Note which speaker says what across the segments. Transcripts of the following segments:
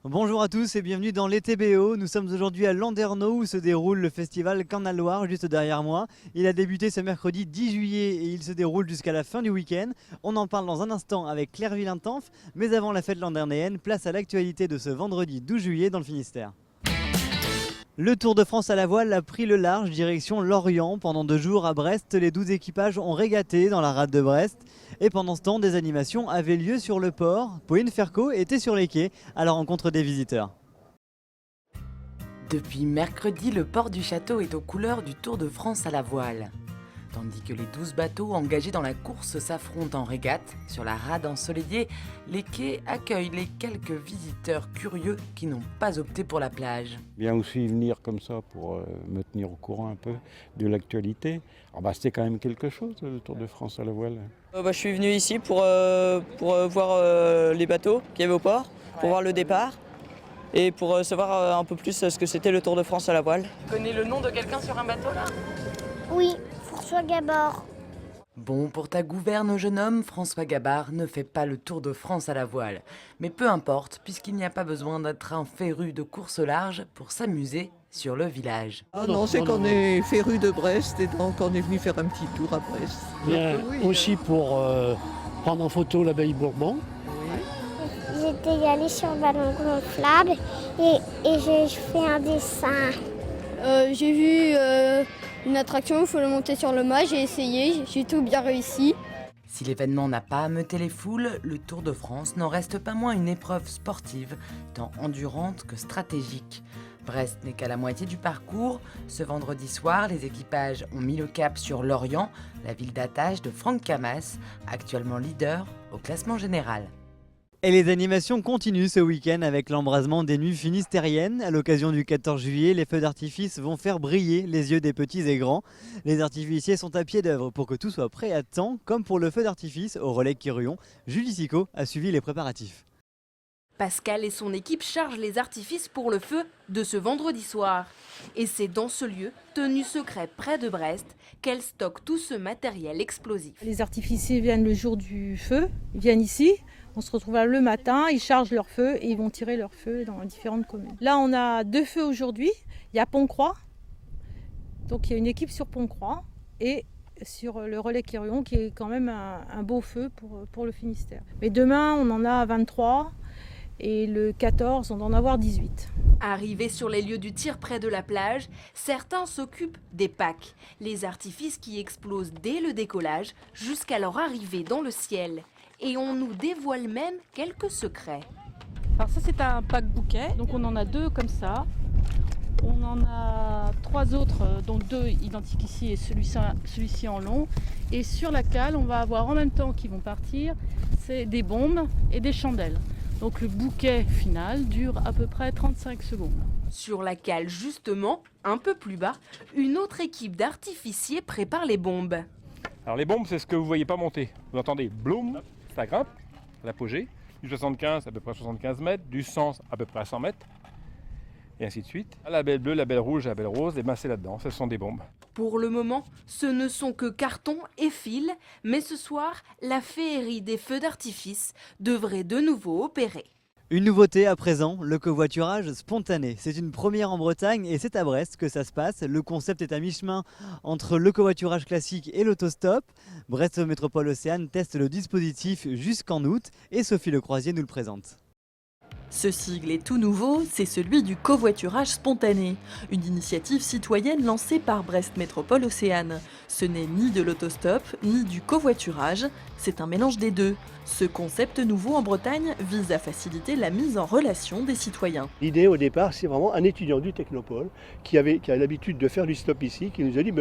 Speaker 1: Bonjour à tous et bienvenue dans les TBO. Nous sommes aujourd'hui à Landerneau où se déroule le festival Canal Loire juste derrière moi. Il a débuté ce mercredi 10 juillet et il se déroule jusqu'à la fin du week-end. On en parle dans un instant avec Claire Villentanf. Mais avant la fête landernéenne, place à l'actualité de ce vendredi 12 juillet dans le Finistère. Le Tour de France à la voile a pris le large direction Lorient. Pendant 2 jours à Brest, les 12 équipages ont régaté dans la rade de Brest. Et pendant ce temps, des animations avaient lieu sur le port. Pauline Ferco était sur les quais à la rencontre des visiteurs.
Speaker 2: Depuis mercredi, le port du château est aux couleurs du Tour de France à la voile. Tandis que les 12 bateaux engagés dans la course s'affrontent en régate, sur la rade ensoleillée, les quais accueillent les quelques visiteurs curieux qui n'ont pas opté pour la plage.
Speaker 3: Bien aussi venir comme ça pour me tenir au courant un peu de l'actualité. C'était quand même quelque chose, le Tour de France à la voile.
Speaker 4: Je suis venu ici pour voir les bateaux qu'il y avait au port, pour voir le départ et pour savoir un peu plus ce que c'était le Tour de France à la voile.
Speaker 2: Tu connais le nom de quelqu'un sur un bateau là ?
Speaker 5: Oui, François Gabord.
Speaker 2: Bon, pour ta gouverne, jeune homme, François Gabard ne fait pas le Tour de France à la voile. Mais peu importe, puisqu'il n'y a pas besoin d'être un féru de course large pour s'amuser sur le village.
Speaker 6: Ah non, c'est qu'on est féru de Brest et donc on est venu faire un petit tour à Brest.
Speaker 7: Bien, aussi pour prendre en photo l'abbaye Bourbon.
Speaker 5: J'étais allée sur le ballon gonflable et j'ai fait un dessin.
Speaker 8: J'ai vu une attraction où il faut le monter sur le mât, j'ai essayé, j'ai tout bien réussi.
Speaker 2: Si l'événement n'a pas ameuté les foules, le Tour de France n'en reste pas moins une épreuve sportive, tant endurante que stratégique. Brest n'est qu'à la moitié du parcours. Ce vendredi soir, les équipages ont mis le cap sur Lorient, la ville d'attache de Franck Camas, actuellement leader au classement général.
Speaker 1: Et les animations continuent ce week-end avec l'embrasement des nuits finistériennes. À l'occasion du 14 juillet, les feux d'artifice vont faire briller les yeux des petits et grands. Les artificiers sont à pied d'œuvre pour que tout soit prêt à temps, comme pour le feu d'artifice au relais Quirion. Julie Sicot a suivi les préparatifs.
Speaker 9: Pascal et son équipe chargent les artifices pour le feu de ce vendredi soir. Et c'est dans ce lieu, tenu secret près de Brest, qu'elle stocke tout ce matériel explosif.
Speaker 10: Les artificiers viennent le jour du feu, ils viennent ici. On se retrouve le matin, ils chargent leur feu et ils vont tirer leur feu dans différentes communes. Là, on a 2 feux aujourd'hui. Il y a Pont-Croix, donc il y a une équipe sur Pont-Croix et sur le relais Quirion qui est quand même un beau feu pour le Finistère. Mais demain, on en a 23 et le 14, on va en avoir 18.
Speaker 9: Arrivés sur les lieux du tir près de la plage, certains s'occupent des packs, les artifices qui explosent dès le décollage jusqu'à leur arrivée dans le ciel. Et on nous dévoile même quelques secrets.
Speaker 10: Alors ça c'est un pack bouquet, donc on en a 2 comme ça. On en a 3 autres, dont 2 identiques ici et celui-ci en long. Et sur la cale, on va avoir en même temps qu'ils vont partir, c'est des bombes et des chandelles. Donc le bouquet final dure à peu près 35 secondes.
Speaker 9: Sur la cale justement, un peu plus bas, une autre équipe d'artificiers prépare les bombes.
Speaker 11: Alors les bombes, c'est ce que vous ne voyez pas monter. Vous entendez bloum, ça grimpe à l'apogée, du 75 à peu près 75 mètres, du 100 à peu près à 100 mètres, et ainsi de suite. La belle bleue, la belle rouge, la belle rose, et c'est là-dedans, ce sont des bombes.
Speaker 9: Pour le moment, ce ne sont que cartons et fils, mais ce soir, la féerie des feux d'artifice devrait de nouveau opérer.
Speaker 1: Une nouveauté à présent, le covoiturage spontané. C'est une première en Bretagne et c'est à Brest que ça se passe. Le concept est à mi-chemin entre le covoiturage classique et l'autostop. Brest Métropole Océane teste le dispositif jusqu'en août et Sophie Lecroisier nous le présente.
Speaker 12: Ce sigle est tout nouveau, c'est celui du covoiturage spontané, une initiative citoyenne lancée par Brest Métropole Océane. Ce n'est ni de l'autostop, ni du covoiturage, c'est un mélange des deux. Ce concept nouveau en Bretagne vise à faciliter la mise en relation des citoyens.
Speaker 13: L'idée au départ, c'est vraiment un étudiant du Technopole qui a l'habitude de faire du stop ici, qui nous a dit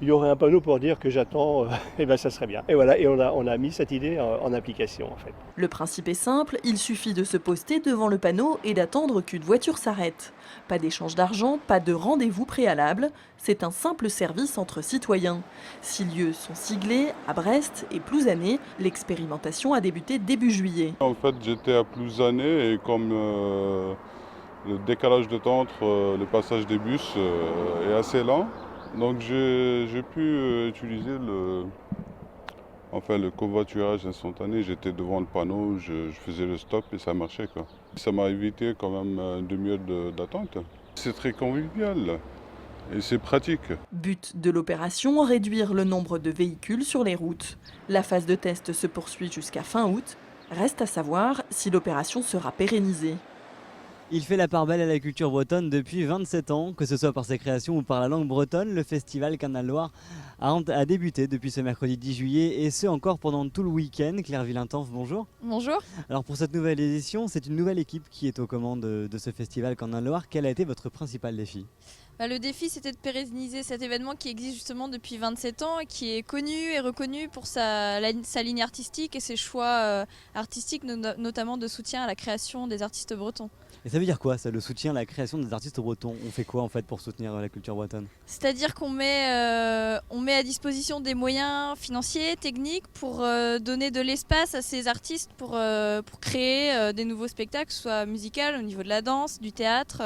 Speaker 13: il y aurait un panneau pour dire que j'attends, et ça serait bien. Et voilà, et on a mis cette idée en application en fait.
Speaker 12: Le principe est simple, il suffit de se poster devant le panneau et d'attendre qu'une voiture s'arrête. Pas d'échange d'argent, pas de rendez-vous préalable, c'est un simple service entre citoyens. 6 lieux sont siglés à Brest et Plouzané. L'expérimentation a débuté début juillet.
Speaker 14: En fait, j'étais à Plouzané et comme le décalage de temps entre le passage des bus est assez lent, donc j'ai pu utiliser le covoiturage instantané. J'étais devant le panneau, je faisais le stop et ça marchait, quoi. Ça m'a évité quand même une demi-heure d'attente. C'est très convivial et c'est pratique.
Speaker 12: But de l'opération, réduire le nombre de véhicules sur les routes. La phase de test se poursuit jusqu'à fin août. Reste à savoir si l'opération sera pérennisée.
Speaker 1: Il fait la part belle à la culture bretonne depuis 27 ans, que ce soit par ses créations ou par la langue bretonne. Le festival Canal Loire a débuté depuis ce mercredi 10 juillet et ce encore pendant tout le week-end. Claire Villentanf, bonjour.
Speaker 15: Bonjour.
Speaker 1: Alors pour cette nouvelle édition, c'est une nouvelle équipe qui est aux commandes de ce festival Canal Loire. Quel a été votre principal défi ?
Speaker 15: Le défi, c'était de pérenniser cet événement qui existe justement depuis 27 ans et qui est connu et reconnu pour sa ligne artistique et ses choix artistiques, notamment de soutien à la création des artistes bretons.
Speaker 1: Et ça veut dire quoi, ça, le soutien à la création des artistes bretons ? On fait quoi en fait pour soutenir la culture bretonne ?
Speaker 15: C'est-à-dire qu'on met à disposition des moyens financiers, techniques pour donner de l'espace à ces artistes pour créer des nouveaux spectacles, soit musicaux au niveau de la danse, du théâtre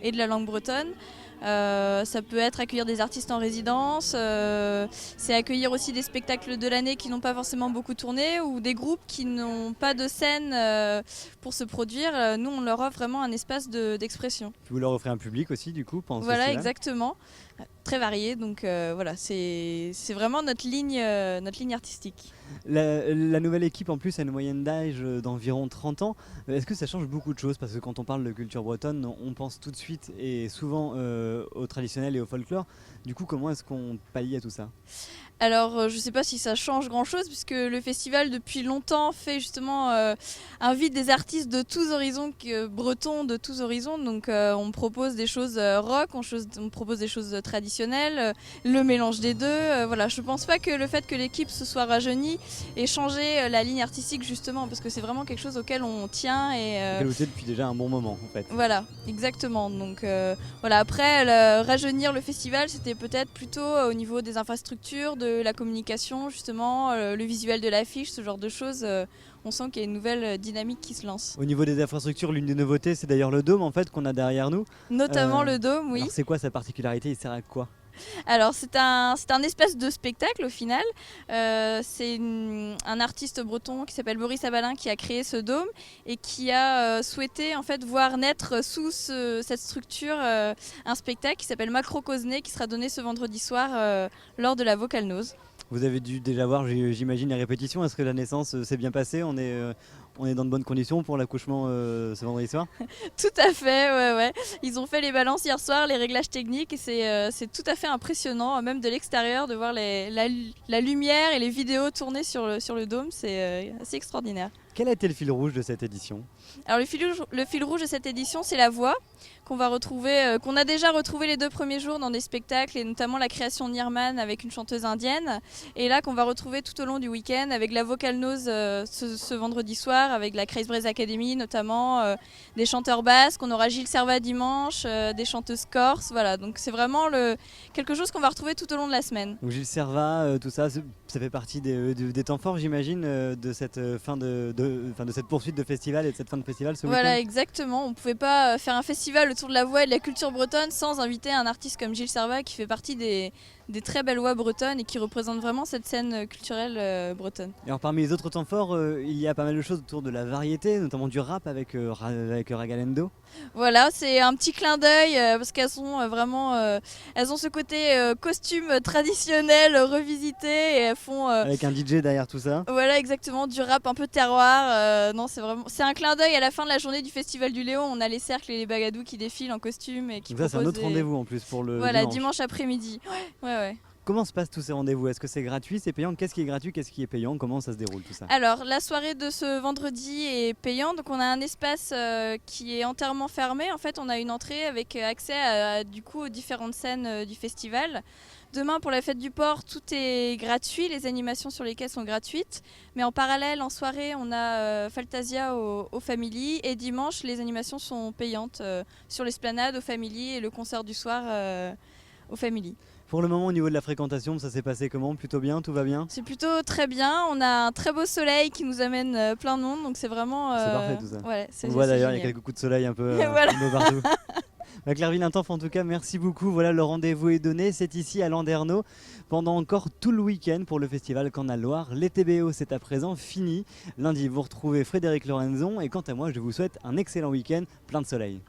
Speaker 15: et de la langue bretonne. Ça peut être accueillir des artistes en résidence, c'est accueillir aussi des spectacles de l'année qui n'ont pas forcément beaucoup tourné ou des groupes qui n'ont pas de scène pour se produire. Nous, on leur offre vraiment un espace d'expression.
Speaker 1: Vous leur offrez un public aussi du coup pendant ce
Speaker 15: Voilà,
Speaker 1: festival ?
Speaker 15: exactement. Très varié, donc voilà, c'est vraiment notre ligne artistique.
Speaker 1: La nouvelle équipe en plus a une moyenne d'âge d'environ 30 ans. Est-ce que ça change beaucoup de choses ? Parce que quand on parle de culture bretonne, on pense tout de suite et souvent au traditionnel et au folklore. Du coup, comment est-ce qu'on pallie à tout ça ?
Speaker 15: Alors, je ne sais pas si ça change grand-chose, puisque le festival, depuis longtemps, fait justement invite des artistes de tous horizons, bretons de tous horizons. Donc, on propose des choses rock, on propose des choses traditionnelles, le mélange des deux. Voilà, je ne pense pas que le fait que l'équipe se soit rajeunie ait changé la ligne artistique, justement, parce que c'est vraiment quelque chose auquel on tient.
Speaker 1: Vous êtes depuis déjà un bon moment, en fait.
Speaker 15: Voilà, exactement. Donc, voilà, après, rajeunir le festival, c'était peut-être plutôt au niveau des infrastructures, de la communication justement, le visuel de l'affiche, ce genre de choses. On sent qu'il y a une nouvelle dynamique qui se lance.
Speaker 1: Au niveau des infrastructures, l'une des nouveautés, c'est d'ailleurs le dôme en fait qu'on a derrière nous.
Speaker 15: Notamment le dôme, oui.
Speaker 1: Alors c'est quoi sa particularité ? Il sert à quoi ?
Speaker 15: Alors c'est un espace de spectacle au final. C'est un artiste breton qui s'appelle Boris Abalin qui a créé ce dôme et qui a souhaité en fait voir naître sous cette structure un spectacle qui s'appelle Macrocosné qui sera donné ce vendredi soir lors de la Vocalnose.
Speaker 1: Vous avez dû déjà voir, j'imagine, les répétitions. Est-ce que la naissance s'est bien passée ? On est dans de bonnes conditions pour l'accouchement ce vendredi soir ?
Speaker 15: Tout à fait, ouais. Ils ont fait les balances hier soir, les réglages techniques, et c'est tout à fait impressionnant, même de l'extérieur, de voir la lumière et les vidéos tournées sur le dôme. C'est assez extraordinaire.
Speaker 1: Quel a été le fil rouge de cette édition ?
Speaker 15: Alors le fil rouge de cette édition, c'est la voix qu'on va retrouver, qu'on a déjà retrouvé les 2 premiers jours dans des spectacles et notamment la création Nirman avec une chanteuse indienne et là qu'on va retrouver tout au long du week-end avec la Vocalnose ce vendredi soir avec la Crazy Braze Academy notamment, des chanteurs basques, on aura Gilles Servat dimanche, des chanteuses corses, voilà, donc c'est vraiment quelque chose qu'on va retrouver tout au long de la semaine.
Speaker 1: Donc Gilles Servat, tout ça, ça fait partie des temps forts j'imagine de cette fin de cette poursuite de festival et de cette fin de festival ce week-end.
Speaker 15: Voilà, exactement. On ne pouvait pas faire un festival autour de la voix et de la culture bretonne sans inviter un artiste comme Gilles Servat qui fait partie des très belles voix bretonnes et qui représente vraiment cette scène culturelle bretonne.
Speaker 1: Et alors parmi les autres temps forts, il y a pas mal de choses autour de la variété, notamment du rap avec Ragalendo.
Speaker 15: Voilà, c'est un petit clin d'œil parce qu'elles sont elles ont ce côté costume traditionnel revisité et elles font...
Speaker 1: Avec un DJ derrière tout ça.
Speaker 15: Voilà, exactement, du rap un peu terroir. Non, c'est un clin d'œil à la fin de la journée du Festival du Léon. On a les cercles et les bagadous qui défilent en costume et qui
Speaker 1: donc ça c'est un autre rendez-vous en plus pour le
Speaker 15: dimanche après-midi. Ouais.
Speaker 1: Comment se passent tous ces rendez-vous ? Est-ce que c'est gratuit, c'est payant ? Qu'est-ce qui est gratuit, qu'est-ce qui est payant ? Comment ça se déroule tout ça ?
Speaker 15: Alors la soirée de ce vendredi est payante, donc on a un espace qui est entièrement fermé. En fait on a une entrée avec accès aux différentes scènes du festival. Demain pour la fête du port tout est gratuit, les animations sur les quais sont gratuites. Mais en parallèle en soirée on a Fantasia au Family et dimanche les animations sont payantes sur l'esplanade au Family et le concert du soir au Family.
Speaker 1: Pour le moment, au niveau de la fréquentation, ça s'est passé comment ? Plutôt bien ? Tout va bien ?
Speaker 15: C'est plutôt très bien. On a un très beau soleil qui nous amène plein de monde, donc c'est vraiment...
Speaker 1: C'est parfait tout ça.
Speaker 15: Ouais,
Speaker 1: on voit d'ailleurs, il y a quelques coups de soleil un peu,
Speaker 15: voilà.
Speaker 1: un peu partout. Claire Villenteuf, en tout cas, merci beaucoup. Voilà, le rendez-vous est donné. C'est ici à Landerneau pendant encore tout le week-end pour le festival Canal Loire. Les TBO, c'est à présent fini. Lundi, vous retrouvez Frédéric Lorenzon. Et quant à moi, je vous souhaite un excellent week-end plein de soleil.